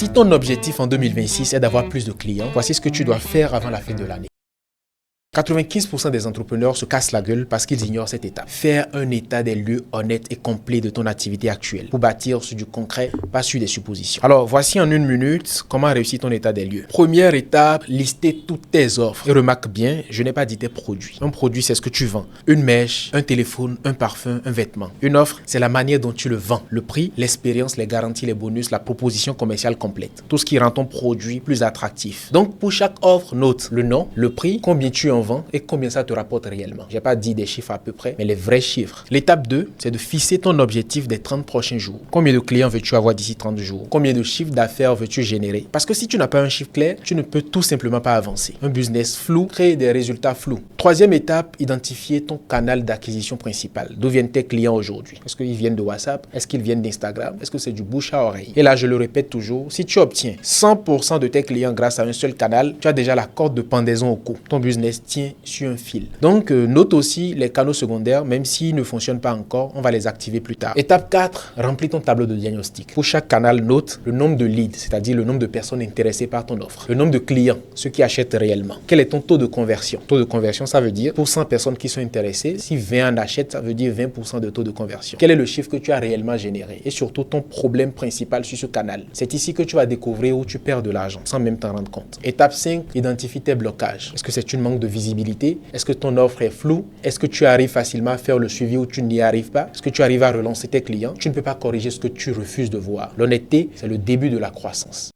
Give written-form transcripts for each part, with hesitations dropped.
Si ton objectif en 2026 est d'avoir plus de clients, voici ce que tu dois faire avant la fin de l'année. 95% des entrepreneurs se cassent la gueule parce qu'ils ignorent cette étape. Faire un état des lieux honnête et complet de ton activité actuelle pour bâtir sur du concret, pas sur des suppositions. Alors, voici en 1 minute comment réussir ton état des lieux. Première étape, lister toutes tes offres. Et remarque bien, je n'ai pas dit tes produits. Un produit, c'est ce que tu vends. Une mèche, un téléphone, un parfum, un vêtement. Une offre, c'est la manière dont tu le vends. Le prix, l'expérience, les garanties, les bonus, la proposition commerciale complète. Tout ce qui rend ton produit plus attractif. Donc, pour chaque offre, note le nom, le prix, combien tu en vends et combien ça te rapporte réellement. J'ai pas dit des chiffres à peu près, mais les vrais chiffres. L'étape 2, c'est de fixer ton objectif des 30 prochains jours. Combien de clients veux-tu avoir d'ici 30 jours? Combien de chiffres d'affaires veux-tu générer? Parce que si tu n'as pas un chiffre clair, tu ne peux tout simplement pas avancer. Un business flou crée des résultats flous. Troisième étape, identifier ton canal d'acquisition principal. D'où viennent tes clients aujourd'hui? Est-ce qu'ils viennent de WhatsApp? Est-ce qu'ils viennent d'Instagram? Est-ce que c'est du bouche à oreille? Et là, je le répète toujours, si tu obtiens 100% de tes clients grâce à un seul canal, tu as déjà la corde de pendaison au cou. Ton business tient sur un fil. Donc, note aussi les canaux secondaires, même s'ils ne fonctionnent pas encore, on va les activer plus tard. Étape 4, remplis ton tableau de diagnostic. Pour chaque canal, note le nombre de leads, c'est-à-dire le nombre de personnes intéressées par ton offre. Le nombre de clients, ceux qui achètent réellement. Quel est ton taux de conversion? Taux de conversion, ça veut dire pour 100 personnes qui sont intéressées, si 20 en achètent, ça veut dire 20% de taux de conversion. Quel est le chiffre que tu as réellement généré? Et surtout, ton problème principal sur ce canal. C'est ici que tu vas découvrir où tu perds de l'argent, sans même t'en rendre compte. Étape 5, identifie tes blocages. Est-ce que c'est une manque de visibilité? Est-ce que ton offre est floue? Est-ce que tu arrives facilement à faire le suivi ou tu n'y arrives pas? Est-ce que tu arrives à relancer tes clients? Tu ne peux pas corriger ce que tu refuses de voir. L'honnêteté, c'est le début de la croissance.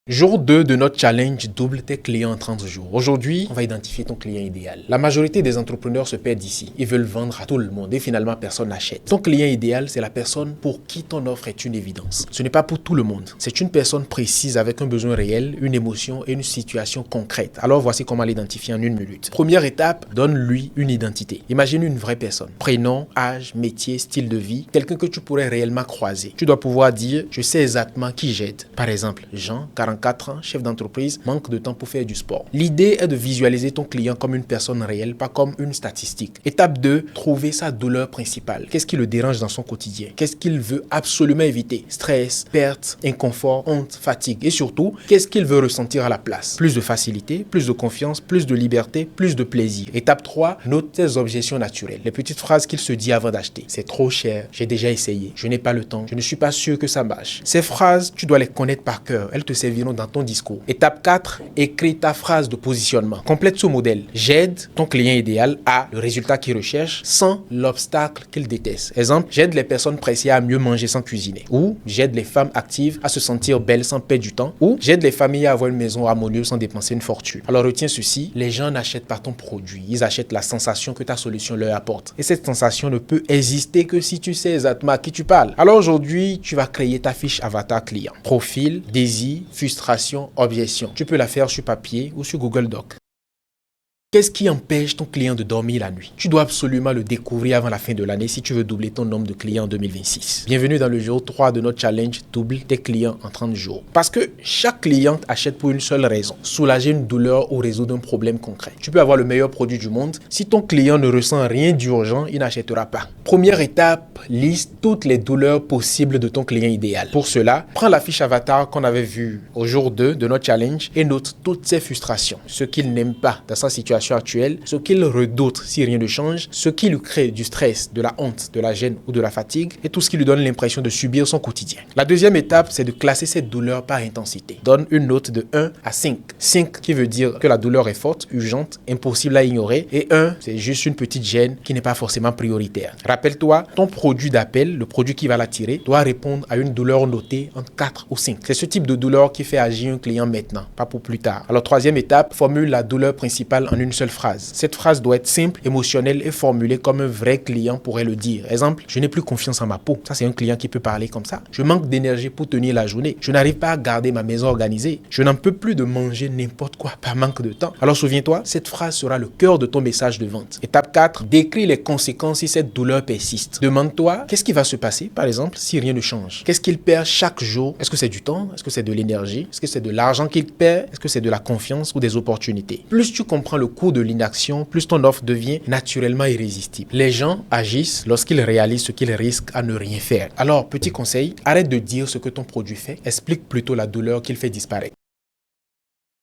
Jour 2 de notre challenge double tes clients en 30 jours. Aujourd'hui, on va identifier ton client idéal. La majorité des entrepreneurs se perdent ici. Ils veulent vendre à tout le monde et finalement personne n'achète. Ton client idéal, c'est la personne pour qui ton offre est une évidence. Ce n'est pas pour tout le monde. C'est une personne précise avec un besoin réel, une émotion et une situation concrète. Alors voici comment l'identifier en 1 minute. Première étape, donne-lui une identité. Imagine une vraie personne. Prénom, âge, métier, style de vie, quelqu'un que tu pourrais réellement croiser. Tu dois pouvoir dire, je sais exactement qui j'aide. Par exemple, Jean, 44 ans, chef d'entreprise, manque de temps pour faire du sport. L'idée est de visualiser ton client comme une personne réelle, pas comme une statistique. Étape 2, trouver sa douleur principale. Qu'est-ce qui le dérange dans son quotidien? Qu'est-ce qu'il veut absolument éviter? Stress, perte, inconfort, honte, fatigue. Et surtout, qu'est-ce qu'il veut ressentir à la place? Plus de facilité, plus de confiance, plus de liberté, plus de plaisir. Étape 3, note tes objections naturelles. Les petites phrases qu'il se dit avant d'acheter. C'est trop cher, j'ai déjà essayé, je n'ai pas le temps, je ne suis pas sûr que ça marche. Ces phrases, tu dois les connaître par cœur. Elles te serviront dans ton discours. Étape 4, écris ta phrase de positionnement. Complète ce modèle. J'aide ton client idéal à le résultat qu'il recherche sans l'obstacle qu'il déteste. Exemple, j'aide les personnes pressées à mieux manger sans cuisiner. Ou j'aide les femmes actives à se sentir belles sans perdre du temps. Ou j'aide les familles à avoir une maison harmonieuse sans dépenser une fortune. Alors retiens ceci, les gens n'achètent pas ton produit. Ils achètent la sensation que ta solution leur apporte. Et cette sensation ne peut exister que si tu sais exactement à qui tu parles. Alors aujourd'hui, tu vas créer ta fiche avatar client. Profil, désir, frustration, objection. Tu peux la faire sur papier ou sur Google Doc. Qu'est-ce qui empêche ton client de dormir la nuit? Tu dois absolument le découvrir avant la fin de l'année si tu veux doubler ton nombre de clients en 2026. Bienvenue dans le jour 3 de notre challenge double tes clients en 30 jours. Parce que chaque client achète pour une seule raison, soulager une douleur ou résoudre un problème concret. Tu peux avoir le meilleur produit du monde. Si ton client ne ressent rien d'urgent, il n'achètera pas. Première étape, liste toutes les douleurs possibles de ton client idéal. Pour cela, prends la fiche avatar qu'on avait vue au jour 2 de notre challenge et note toutes ses frustrations, ce qu'il n'aime pas dans sa situation actuelle, ce qu'il redoute si rien ne change, ce qui lui crée du stress, de la honte, de la gêne ou de la fatigue et tout ce qui lui donne l'impression de subir son quotidien. La deuxième étape, c'est de classer cette douleur par intensité. Donne une note de 1 à 5. 5 qui veut dire que la douleur est forte, urgente, impossible à ignorer et 1, c'est juste une petite gêne qui n'est pas forcément prioritaire. Rappelle-toi, ton produit d'appel, le produit qui va l'attirer, doit répondre à une douleur notée entre 4 ou 5. C'est ce type de douleur qui fait agir un client maintenant, pas pour plus tard. Alors troisième étape, formule la douleur principale en une seule phrase. Cette phrase doit être simple, émotionnelle et formulée comme un vrai client pourrait le dire. Exemple, je n'ai plus confiance en ma peau. Ça, c'est un client qui peut parler comme ça. Je manque d'énergie pour tenir la journée. Je n'arrive pas à garder ma maison organisée. Je n'en peux plus de manger n'importe quoi par manque de temps. Alors souviens-toi, cette phrase sera le cœur de ton message de vente. Étape 4, décris les conséquences si cette douleur persiste. Demande-toi, qu'est-ce qui va se passer, par exemple, si rien ne change? Qu'est-ce qu'il perd chaque jour? Est-ce que c'est du temps? Est-ce que c'est de l'énergie? Est-ce que c'est de l'argent qu'il perd? Est-ce que c'est de la confiance ou des opportunités? Plus tu comprends le coût de l'inaction, plus ton offre devient naturellement irrésistible. Les gens agissent lorsqu'ils réalisent ce qu'ils risquent à ne rien faire. Alors, petit conseil, arrête de dire ce que ton produit fait, explique plutôt la douleur qu'il fait disparaître.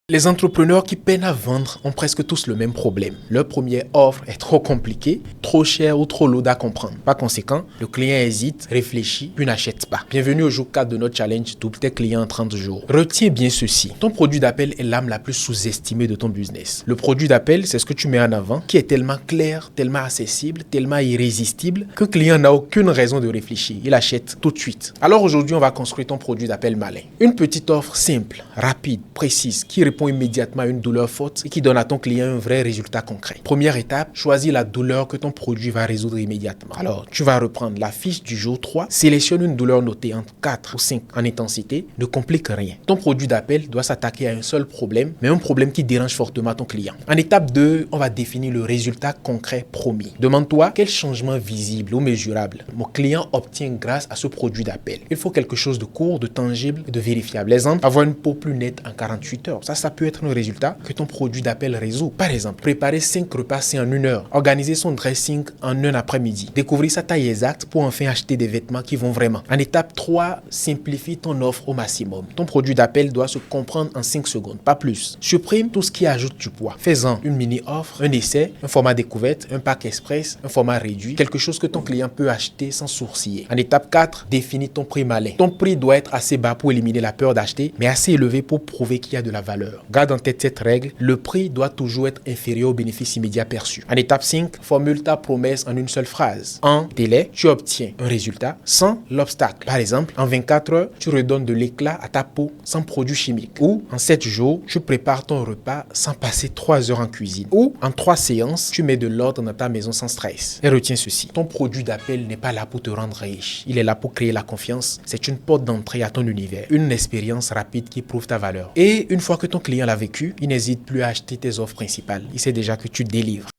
Les entrepreneurs qui peinent à vendre ont presque tous le même problème. Leur première offre est trop compliquée, trop chère ou trop lourde à comprendre. Par conséquent, le client hésite, réfléchit, puis n'achète pas. Bienvenue au jour 4 de notre challenge Double tes clients en 30 jours. Retiens bien ceci. Ton produit d'appel est l'âme la plus sous-estimée de ton business. Le produit d'appel, c'est ce que tu mets en avant, qui est tellement clair, tellement accessible, tellement irrésistible, qu'un client n'a aucune raison de réfléchir. Il achète tout de suite. Alors aujourd'hui, on va construire ton produit d'appel malin. Une petite offre simple, rapide, précise, qui répond immédiatement à une douleur forte et qui donne à ton client un vrai résultat concret. Première étape, choisis la douleur que ton produit va résoudre immédiatement. Alors, tu vas reprendre la fiche du jour 3, sélectionne une douleur notée entre 4 ou 5 en intensité, ne complique rien. Ton produit d'appel doit s'attaquer à un seul problème, mais un problème qui dérange fortement ton client. En étape 2, on va définir le résultat concret promis. Demande-toi quel changement visible ou mesurable mon client obtient grâce à ce produit d'appel. Il faut quelque chose de court, de tangible et de vérifiable. Exemple, avoir une peau plus nette en 48 heures. Ça peut être un résultat que ton produit d'appel résout. Par exemple, préparer 5 repas sains en 1 heure, organiser son dressing en un après-midi, découvrir sa taille exacte pour enfin acheter des vêtements qui vont vraiment. En étape 3, simplifie ton offre au maximum. Ton produit d'appel doit se comprendre en 5 secondes, pas plus. Supprime tout ce qui ajoute du poids. Fais-en une mini-offre, un essai, un format découverte, un pack express, un format réduit, quelque chose que ton client peut acheter sans sourciller. En étape 4, définis ton prix malin. Ton prix doit être assez bas pour éliminer la peur d'acheter, mais assez élevé pour prouver qu'il y a de la valeur. Garde en tête cette règle, le prix doit toujours être inférieur au bénéfice immédiat perçu. En étape 5, formule ta promesse en une seule phrase. En délai, tu obtiens un résultat sans l'obstacle. Par exemple, en 24 heures, tu redonnes de l'éclat à ta peau sans produits chimiques. Ou en 7 jours, tu prépares ton repas sans passer 3 heures en cuisine. Ou en 3 séances, tu mets de l'ordre dans ta maison sans stress. Et retiens ceci, ton produit d'appel n'est pas là pour te rendre riche. Il est là pour créer la confiance. C'est une porte d'entrée à ton univers. Une expérience rapide qui prouve ta valeur. Et une fois que ton client l'a vécu, il n'hésite plus à acheter tes offres principales. Il sait déjà que tu délivres.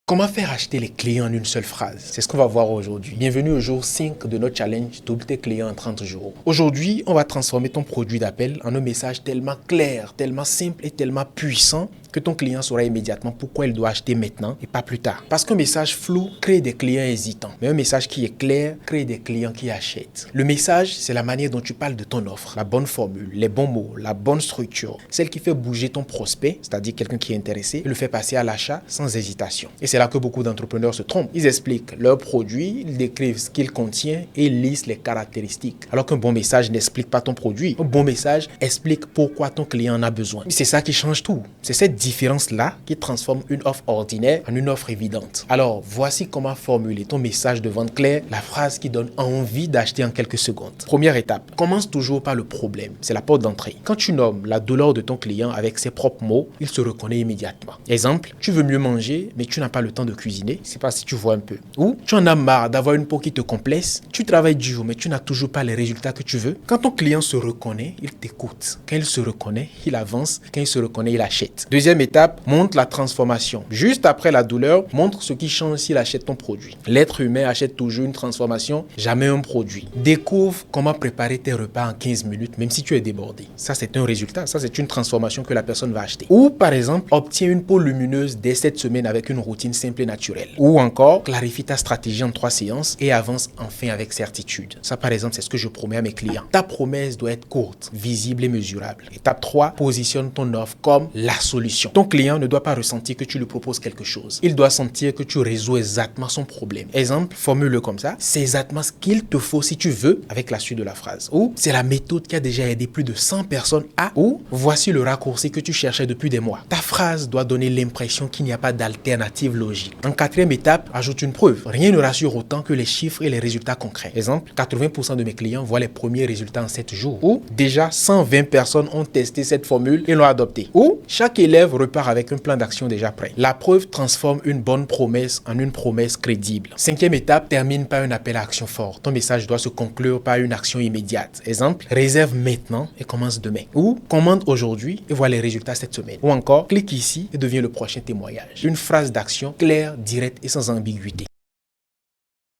Comment faire acheter les clients en une seule phrase? C'est ce qu'on va voir aujourd'hui. Bienvenue au jour 5 de notre challenge Double tes clients en 30 jours. Aujourd'hui, on va transformer ton produit d'appel en un message tellement clair, tellement simple et tellement puissant que ton client saura immédiatement pourquoi il doit acheter maintenant et pas plus tard. Parce qu'un message flou crée des clients hésitants. Mais un message qui est clair crée des clients qui achètent. Le message, c'est la manière dont tu parles de ton offre, la bonne formule, les bons mots, la bonne structure, celle qui fait bouger ton prospect, c'est-à-dire quelqu'un qui est intéressé, et le fait passer à l'achat sans hésitation. Et c'est là que beaucoup d'entrepreneurs se trompent. Ils expliquent leur produit, ils décrivent ce qu'il contient et ils lisent les caractéristiques. Alors qu'un bon message n'explique pas ton produit. Un bon message explique pourquoi ton client en a besoin. C'est ça qui change tout. C'est cette différence-là qui transforme une offre ordinaire en une offre évidente. Alors, voici comment formuler ton message de vente clair, la phrase qui donne envie d'acheter en quelques secondes. Première étape, commence toujours par le problème. C'est la porte d'entrée. Quand tu nommes la douleur de ton client avec ses propres mots, il se reconnaît immédiatement. Exemple, tu veux mieux manger, mais tu n'as pas le temps de cuisiner. Je sais pas si tu vois un peu. Ou tu en as marre d'avoir une peau qui te complaise. Tu travailles dur, mais tu n'as toujours pas les résultats que tu veux. Quand ton client se reconnaît, il t'écoute. Quand il se reconnaît, il avance. Quand il se reconnaît, il achète. Deuxième étape, montre la transformation. Juste après la douleur, montre ce qui change s'il achète ton produit. L'être humain achète toujours une transformation, jamais un produit. Découvre comment préparer tes repas en 15 minutes, même si tu es débordé. Ça, c'est un résultat. Ça, c'est une transformation que la personne va acheter. Ou, par exemple, obtiens une peau lumineuse dès cette semaine avec une routine simple et naturelle. Ou encore, clarifie ta stratégie en 3 séances et avance enfin avec certitude. Ça, par exemple, c'est ce que je promets à mes clients. Ta promesse doit être courte, visible et mesurable. Étape 3, positionne ton offre comme la solution. Ton client ne doit pas ressentir que tu lui proposes quelque chose. Il doit sentir que tu résous exactement son problème. Exemple, formule-le comme ça. C'est exactement ce qu'il te faut si tu veux avec la suite de la phrase. Ou c'est la méthode qui a déjà aidé plus de 100 personnes à. Ou voici le raccourci que tu cherchais depuis des mois. Ta phrase doit donner l'impression qu'il n'y a pas d'alternative logique. En 4e étape, ajoute une preuve. Rien ne rassure autant que les chiffres et les résultats concrets. Exemple, 80% de mes clients voient les premiers résultats en 7 jours. Ou déjà 120 personnes ont testé cette formule et l'ont adoptée. Ou chaque élève repart avec un plan d'action déjà prêt. La preuve transforme une bonne promesse en une promesse crédible. 5e étape, termine par un appel à action fort. Ton message doit se conclure par une action immédiate. Exemple, réserve maintenant et commence demain. Ou commande aujourd'hui et vois les résultats cette semaine. Ou encore, clique ici et deviens le prochain témoignage. Une phrase d'action claire, directe et sans ambiguïté.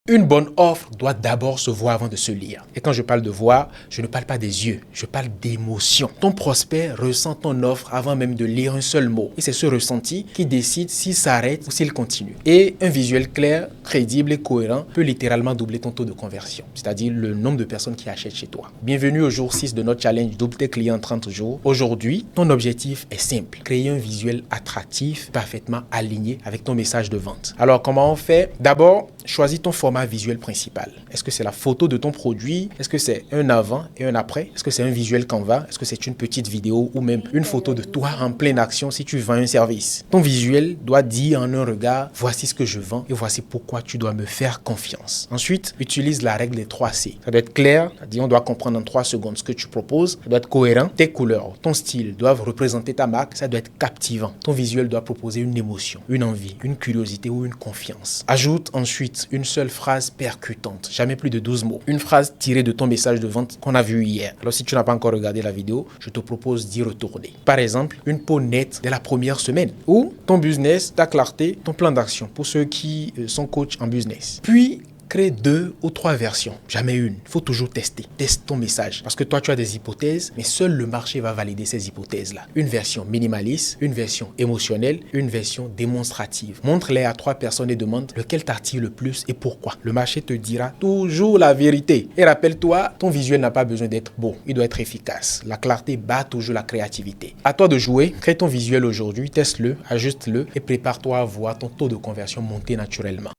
Une bonne offre doit d'abord se voir avant de se lire. Et quand je parle de voir, je ne parle pas des yeux, je parle d'émotion. Ton prospect ressent ton offre avant même de lire un seul mot. Et c'est ce ressenti qui décide s'il s'arrête ou s'il continue. Et un visuel clair, crédible et cohérent peut littéralement doubler ton taux de conversion, c'est-à-dire le nombre de personnes qui achètent chez toi. Bienvenue au jour 6 de notre challenge Double tes clients en 30 jours. Aujourd'hui, ton objectif est simple. Créer un visuel attractif, parfaitement aligné avec ton message de vente. Alors, comment on fait? D'abord, choisis ton format visuel principal. Est-ce que c'est la photo de ton produit? Est-ce que c'est un avant et un après? Est-ce que c'est un visuel Canva? Est-ce que c'est une petite vidéo ou même une photo de toi en pleine action si tu vends un service? Ton visuel doit dire en un regard, voici ce que je vends et voici pourquoi tu dois me faire confiance. Ensuite, utilise la règle des 3 C. Ça doit être clair, c'est-à-dire on doit comprendre en 3 secondes ce que tu proposes. Ça doit être cohérent. Tes couleurs, ton style doivent représenter ta marque. Ça doit être captivant. Ton visuel doit proposer une émotion, une envie, une curiosité ou une confiance. Ajoute ensuite une seule phrase percutante, jamais plus de 12 mots. Une phrase tirée de ton message de vente qu'on a vu hier. Alors si tu n'as pas encore regardé la vidéo, je te propose d'y retourner. Par exemple, une peau nette dès la première semaine ou ton business, ta clarté, ton plan d'action pour ceux qui sont coachs en business. Puis, crée 2 ou 3 versions, jamais une. Il faut toujours tester. Teste ton message. Parce que toi, tu as des hypothèses, mais seul le marché va valider ces hypothèses-là. Une version minimaliste, une version émotionnelle, une version démonstrative. Montre-les à 3 personnes et demande lequel t'attire le plus et pourquoi. Le marché te dira toujours la vérité. Et rappelle-toi, ton visuel n'a pas besoin d'être beau. Il doit être efficace. La clarté bat toujours la créativité. À toi de jouer. Crée ton visuel aujourd'hui, teste-le, ajuste-le et prépare-toi à voir ton taux de conversion monter naturellement.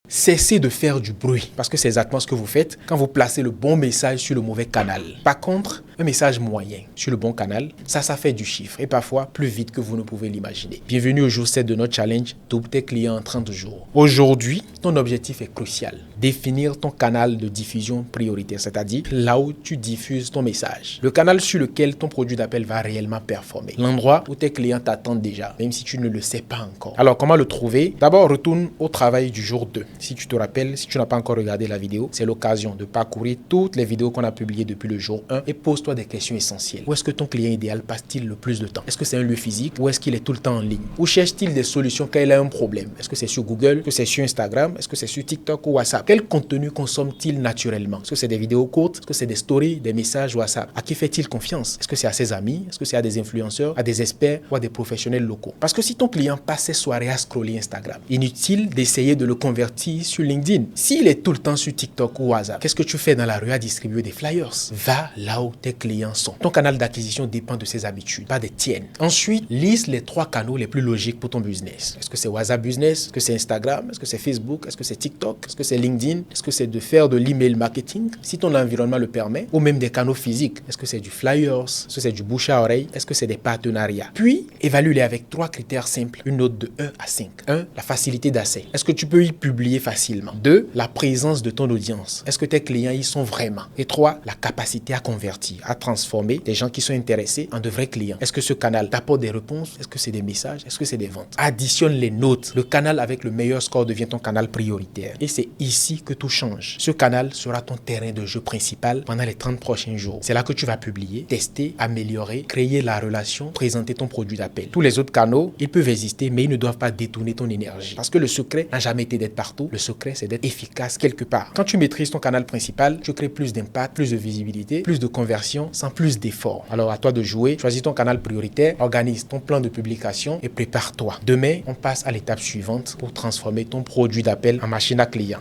Cessez de faire du bruit parce que c'est exactement ce que vous faites quand vous placez le bon message sur le mauvais canal. Par contre, un message moyen sur le bon canal, ça fait du chiffre et parfois plus vite que vous ne pouvez l'imaginer. Bienvenue au jour 7 de notre challenge Double tes clients en 30 jours. Aujourd'hui, ton objectif est crucial. Définir ton canal de diffusion prioritaire, c'est-à-dire là où tu diffuses ton message. Le canal sur lequel ton produit d'appel va réellement performer. L'endroit où tes clients t'attendent déjà, même si tu ne le sais pas encore. Alors, comment le trouver? D'abord, retourne au travail du jour 2. Si tu te rappelles, si tu n'as pas encore regardé la vidéo, c'est l'occasion de parcourir toutes les vidéos qu'on a publiées depuis le jour 1 et pose-toi des questions essentielles. Où est-ce que ton client idéal passe-t-il le plus de temps? Est-ce que c'est un lieu physique ou est-ce qu'il est tout le temps en ligne? Où cherche-t-il des solutions quand il a un problème? Est-ce que c'est sur Google? Est-ce que c'est sur Instagram? Est-ce que c'est sur TikTok ou WhatsApp? Quel contenu consomme-t-il naturellement? Est-ce que c'est des vidéos courtes? Est-ce que c'est des stories, des messages WhatsApp? À qui fait-il confiance? Est-ce que c'est à ses amis? Est-ce que c'est à des influenceurs, à des experts ou à des professionnels locaux? Parce que si ton client passe ses soirées à scroller Instagram, inutile d'essayer de le convertir sur LinkedIn. S'il est tout le temps sur TikTok ou WhatsApp, qu'est-ce que tu fais dans la rue à distribuer des flyers? Va là où tes clients sont. Ton canal d'acquisition dépend de ses habitudes, pas des tiennes. Ensuite, liste les 3 canaux les plus logiques pour ton business. Est-ce que c'est WhatsApp Business? Est-ce que c'est Instagram? Est-ce que c'est Facebook? Est-ce que c'est TikTok? Est-ce que c'est LinkedIn? Est-ce que c'est de faire de l'email marketing si ton environnement le permet? Ou même des canaux physiques? Est-ce que c'est du flyers? Est-ce que c'est du bouche à oreille? Est-ce que c'est des partenariats? Puis, évalue-les avec 3 critères simples, une note de 1 à 5. 1. La facilité d'accès. Est-ce que tu peux y publier facilement? 2. La présence de ton audience. Est-ce que tes clients y sont vraiment? Et 3. La capacité à convertir, à transformer des gens qui sont intéressés en de vrais clients. Est-ce que ce canal t'apporte des réponses? Est-ce que c'est des messages? Est-ce que c'est des ventes? Additionne les notes. Le canal avec le meilleur score devient ton canal prioritaire. Et c'est ici que tout change. Ce canal sera ton terrain de jeu principal pendant les 30 prochains jours. C'est là que tu vas publier, tester, améliorer, créer la relation, présenter ton produit d'appel. Tous les autres canaux, ils peuvent exister, mais ils ne doivent pas détourner ton énergie. Parce que le secret n'a jamais été d'être partout. Le secret, c'est d'être efficace quelque part. Quand tu maîtrises ton canal principal, tu crées plus d'impact, plus de visibilité, plus de conversion, sans plus d'efforts. Alors à toi de jouer, choisis ton canal prioritaire, organise ton plan de publication et prépare-toi. Demain, on passe à l'étape suivante pour transformer ton produit d'appel en machine à clients.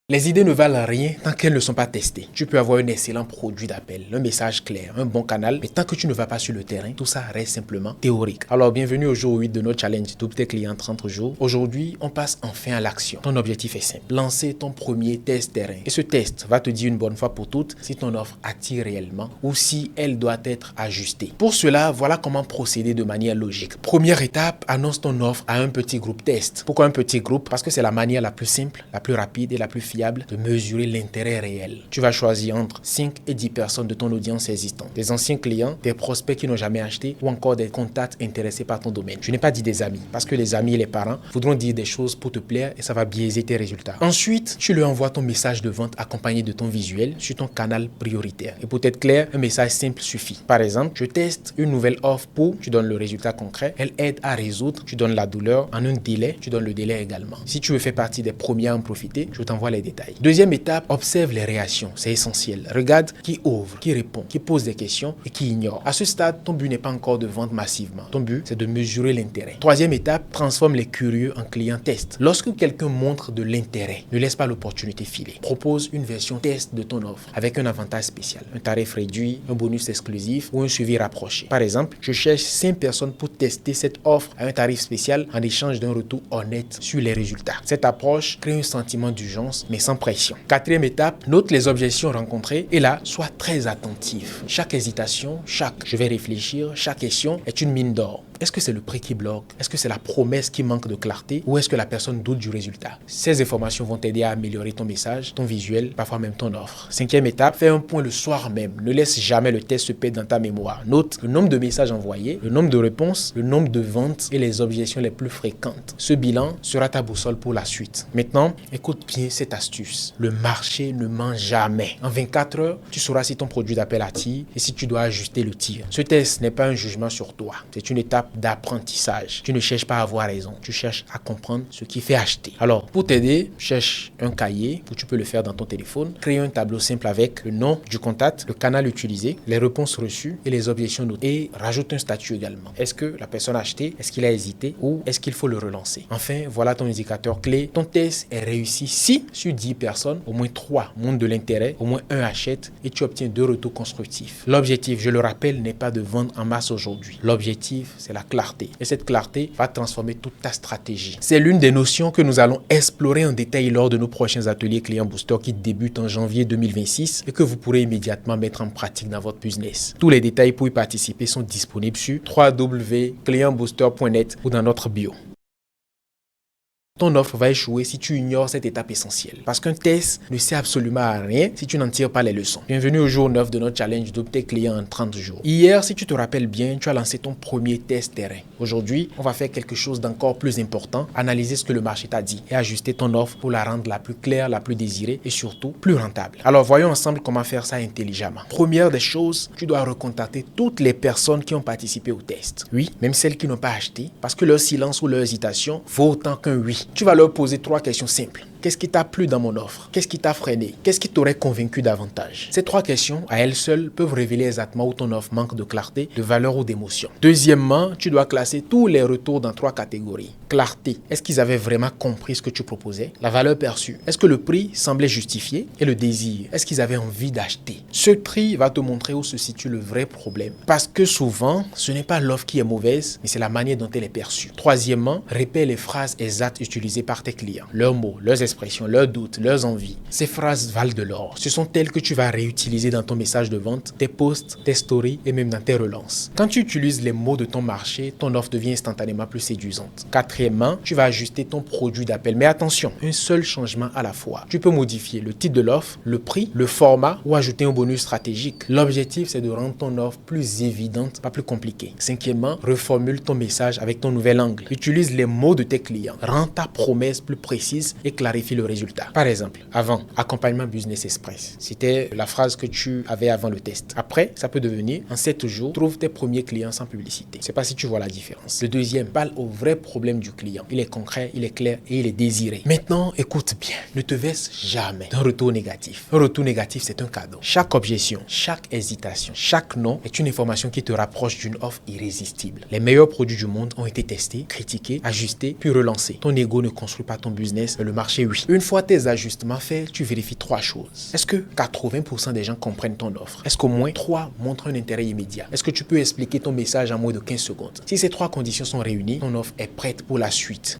Les idées ne valent rien tant qu'elles ne sont pas testées. Tu peux avoir un excellent produit d'appel, un message clair, un bon canal, mais tant que tu ne vas pas sur le terrain, tout ça reste simplement théorique. Alors bienvenue au jour 8 de notre challenge Double tes clients en 30 jours. Aujourd'hui, on passe enfin à l'action. Ton objectif est simple, lancer ton premier test terrain. Et ce test va te dire une bonne fois pour toutes si ton offre attire réellement ou si elle doit être ajustée. Pour cela, voilà comment procéder de manière logique. Première étape, annonce ton offre à un petit groupe test. Pourquoi un petit groupe? Parce que c'est la manière la plus simple, la plus rapide et la plus fiable de mesurer l'intérêt réel. Tu vas choisir entre 5 et 10 personnes de ton audience existante, des anciens clients, des prospects qui n'ont jamais acheté ou encore des contacts intéressés par ton domaine. Je n'ai pas dit des amis, parce que les amis et les parents voudront dire des choses pour te plaire et ça va biaiser tes résultats. Ensuite, tu leur envoies ton message de vente accompagné de ton visuel sur ton canal prioritaire. Et pour être clair, un message simple suffit. Par exemple, je teste une nouvelle offre pour, tu donnes le résultat concret, elle aide à résoudre, tu donnes la douleur, en un délai, tu donnes le délai également. Si tu veux faire partie des premiers à en profiter, je t'envoie les détails. Deuxième étape, observe les réactions, c'est essentiel. Regarde qui ouvre, qui répond, qui pose des questions et qui ignore. À ce stade, ton but n'est pas encore de vendre massivement. Ton but, c'est de mesurer l'intérêt. Troisième étape, transforme les curieux en clients test. Lorsque quelqu'un montre de l'intérêt, ne laisse pas l'opportunité filer. Propose une version test de ton offre avec un avantage spécial, un tarif réduit, un bonus exclusif ou un suivi rapproché. Par exemple, je cherche 5 personnes pour tester cette offre à un tarif spécial en échange d'un retour honnête sur les résultats. Cette approche crée un sentiment d'urgence mais sans pression. Quatrième étape, note les objections rencontrées et là, sois très attentif. Chaque hésitation, je vais réfléchir, chaque question est une mine d'or. Est-ce que c'est le prix qui bloque? Est-ce que c'est la promesse qui manque de clarté? Ou est-ce que la personne doute du résultat? Ces informations vont t'aider à améliorer ton message, ton visuel, parfois même ton offre. Cinquième étape, fais un point le soir même. Ne laisse jamais le test se perdre dans ta mémoire. Note le nombre de messages envoyés, le nombre de réponses, le nombre de ventes et les objections les plus fréquentes. Ce bilan sera ta boussole pour la suite. Maintenant, écoute bien cette astuce. Le marché ne ment jamais. En 24 heures, tu sauras si ton produit d'appel attire et si tu dois ajuster le tir. Ce test n'est pas un jugement sur toi. C'est une étape d'apprentissage. Tu ne cherches pas à avoir raison. Tu cherches à comprendre ce qui fait acheter. Alors, pour t'aider, cherche un cahier où tu peux le faire dans ton téléphone. Crée un tableau simple avec le nom du contact, le canal utilisé, les réponses reçues et les objections notées. Et rajoute un statut également. Est-ce que la personne a acheté? Est-ce qu'il a hésité? Ou est-ce qu'il faut le relancer? Enfin, voilà ton indicateur clé. Ton test est réussi si sur 10 personnes, au moins 3 montrent de l'intérêt, au moins 1 achète et tu obtiens 2 retours constructifs. L'objectif, je le rappelle, n'est pas de vendre en masse aujourd'hui. L'objectif, c'est la clarté. Et cette clarté va transformer toute ta stratégie. C'est l'une des notions que nous allons explorer en détail lors de nos prochains ateliers Client Booster qui débutent en janvier 2026 et que vous pourrez immédiatement mettre en pratique dans votre business. Tous les détails pour y participer sont disponibles sur www.clientbooster.net ou dans notre bio. Ton offre va échouer si tu ignores cette étape essentielle. Parce qu'un test ne sert absolument à rien si tu n'en tires pas les leçons. Bienvenue au jour 9 de notre challenge Double tes clients en 30 jours. Hier, si tu te rappelles bien, tu as lancé ton premier test terrain. Aujourd'hui, on va faire quelque chose d'encore plus important, analyser ce que le marché t'a dit et ajuster ton offre pour la rendre la plus claire, la plus désirée et surtout plus rentable. Alors voyons ensemble comment faire ça intelligemment. Première des choses, tu dois recontacter toutes les personnes qui ont participé au test. Oui, même celles qui n'ont pas acheté, parce que leur silence ou leur hésitation vaut autant qu'un oui. Tu vas leur poser 3 questions simples. Qu'est-ce qui t'a plu dans mon offre? Qu'est-ce qui t'a freiné? Qu'est-ce qui t'aurait convaincu davantage? Ces 3 questions, à elles seules, peuvent révéler exactement où ton offre manque de clarté, de valeur ou d'émotion. Deuxièmement, tu dois classer tous les retours dans 3 catégories. Clarté. Est-ce qu'ils avaient vraiment compris ce que tu proposais? La valeur perçue. Est-ce que le prix semblait justifié? Et le désir. Est-ce qu'ils avaient envie d'acheter? Ce tri va te montrer où se situe le vrai problème. Parce que souvent, ce n'est pas l'offre qui est mauvaise, mais c'est la manière dont elle est perçue. Troisièmement, répète les phrases exactes utilisées par tes clients. Leurs mots, leurs expressions, leurs doutes, leurs envies. Ces phrases valent de l'or. Ce sont elles que tu vas réutiliser dans ton message de vente, tes posts, tes stories et même dans tes relances. Quand tu utilises les mots de ton marché, ton offre devient instantanément plus séduisante. Quatrièmement, tu vas ajuster ton produit d'appel. Mais attention, un seul changement à la fois. Tu peux modifier le titre de l'offre, le prix, le format ou ajouter un bonus stratégique. L'objectif, c'est de rendre ton offre plus évidente, pas plus compliquée. Cinquièmement, reformule ton message avec ton nouvel angle. Utilise les mots de tes clients. Rends ta promesse plus précise et clarifie le résultat. Par exemple, avant, accompagnement Business Express. C'était la phrase que tu avais avant le test. Après, ça peut devenir en 7 jours, trouve tes premiers clients sans publicité. Je sais pas si tu vois la différence. Le deuxième, parle au vrai problème du client. Il est concret, il est clair et il est désiré. Maintenant, écoute bien. Ne te verse jamais d'un retour négatif. Un retour négatif, c'est un cadeau. Chaque objection, chaque hésitation, chaque non est une information qui te rapproche d'une offre irrésistible. Les meilleurs produits du monde ont été testés, critiqués, ajustés, puis relancés. Ton ego ne construit pas ton business, mais le marché, oui. Une fois tes ajustements faits, tu vérifies 3 choses. Est-ce que 80% des gens comprennent ton offre? Est-ce qu'au moins 3 montrent un intérêt immédiat? Est-ce que tu peux expliquer ton message en moins de 15 secondes? Si ces 3 conditions sont réunies, ton offre est prête pour la suite.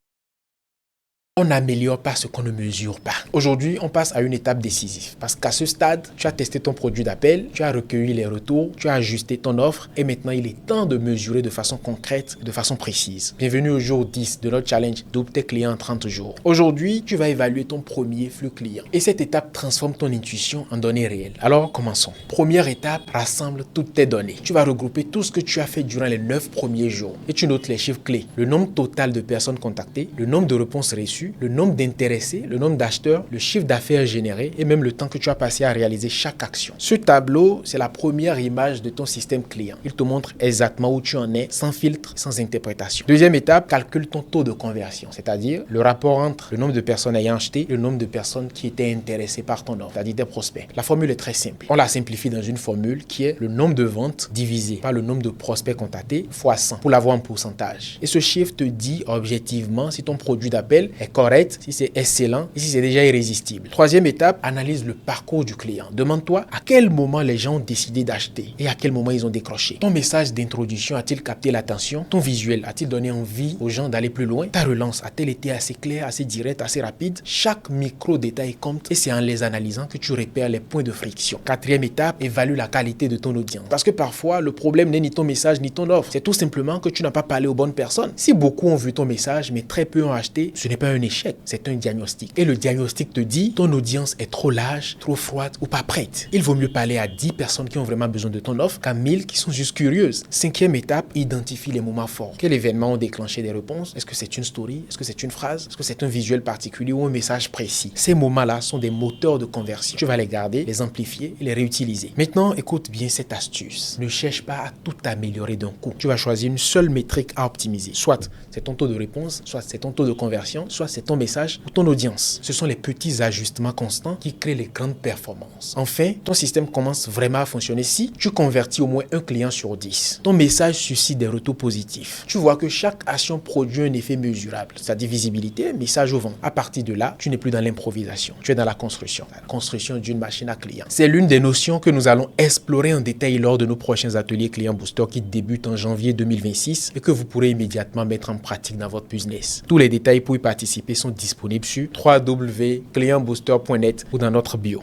On n'améliore pas ce qu'on ne mesure pas. Aujourd'hui, on passe à une étape décisive parce qu'à ce stade, tu as testé ton produit d'appel, tu as recueilli les retours, tu as ajusté ton offre et maintenant il est temps de mesurer de façon concrète, de façon précise. Bienvenue au jour 10 de notre challenge Double tes clients en 30 jours. Aujourd'hui, tu vas évaluer ton premier flux client et cette étape transforme ton intuition en données réelles. Alors, commençons. Première étape, rassemble toutes tes données. Tu vas regrouper tout ce que tu as fait durant les 9 premiers jours et tu notes les chiffres clés, le nombre total de personnes contactées, le nombre de réponses reçues, le nombre d'intéressés, le nombre d'acheteurs, le chiffre d'affaires généré et même le temps que tu as passé à réaliser chaque action. Ce tableau, c'est la première image de ton système client. Il te montre exactement où tu en es, sans filtre, sans interprétation. Deuxième étape, calcule ton taux de conversion, c'est-à-dire le rapport entre le nombre de personnes ayant acheté et le nombre de personnes qui étaient intéressées par ton offre, c'est-à-dire tes prospects. La formule est très simple. On la simplifie dans une formule qui est le nombre de ventes divisé par le nombre de prospects contactés fois 100 pour l'avoir en pourcentage. Et ce chiffre te dit objectivement si ton produit d'appel est correct, si c'est excellent et si c'est déjà irrésistible. Troisième étape, analyse le parcours du client. Demande-toi à quel moment les gens ont décidé d'acheter et à quel moment ils ont décroché. Ton message d'introduction a-t-il capté l'attention? Ton visuel a-t-il donné envie aux gens d'aller plus loin? Ta relance a-t-elle été assez claire, assez directe, assez rapide? Chaque micro-détail compte et c'est en les analysant que tu repères les points de friction. Quatrième étape, évalue la qualité de ton audience. Parce que parfois, le problème n'est ni ton message ni ton offre. C'est tout simplement que tu n'as pas parlé aux bonnes personnes. Si beaucoup ont vu ton message mais très peu ont acheté, ce n'est pas un échec, c'est un diagnostic. Et le diagnostic te dit ton audience est trop large, trop froide ou pas prête. Il vaut mieux parler à 10 personnes qui ont vraiment besoin de ton offre qu'à 1000 qui sont juste curieuses. Cinquième étape, identifie les moments forts. Quels événements ont déclenché des réponses? Est-ce que c'est une story? Est-ce que c'est une phrase? Est-ce que c'est un visuel particulier ou un message précis? Ces moments-là sont des moteurs de conversion. Tu vas les garder, les amplifier et les réutiliser. Maintenant, écoute bien cette astuce. Ne cherche pas à tout améliorer d'un coup. Tu vas choisir une seule métrique à optimiser. Soit c'est ton taux de réponse, soit c'est ton taux de conversion, soit c'est ton message ou ton audience. Ce sont les petits ajustements constants qui créent les grandes performances. Enfin, ton système commence vraiment à fonctionner si tu convertis au moins un client sur 10. Ton message suscite des retours positifs. Tu vois que chaque action produit un effet mesurable, c'est-à-dire visibilité, message au vent. À partir de là, tu n'es plus dans l'improvisation, tu es dans la construction d'une machine à clients. C'est l'une des notions que nous allons explorer en détail lors de nos prochains ateliers Client Booster qui débutent en janvier 2026 et que vous pourrez immédiatement mettre en pratique dans votre business. Tous les détails pour y participer sont disponibles sur www.clientbooster.net ou dans notre bio.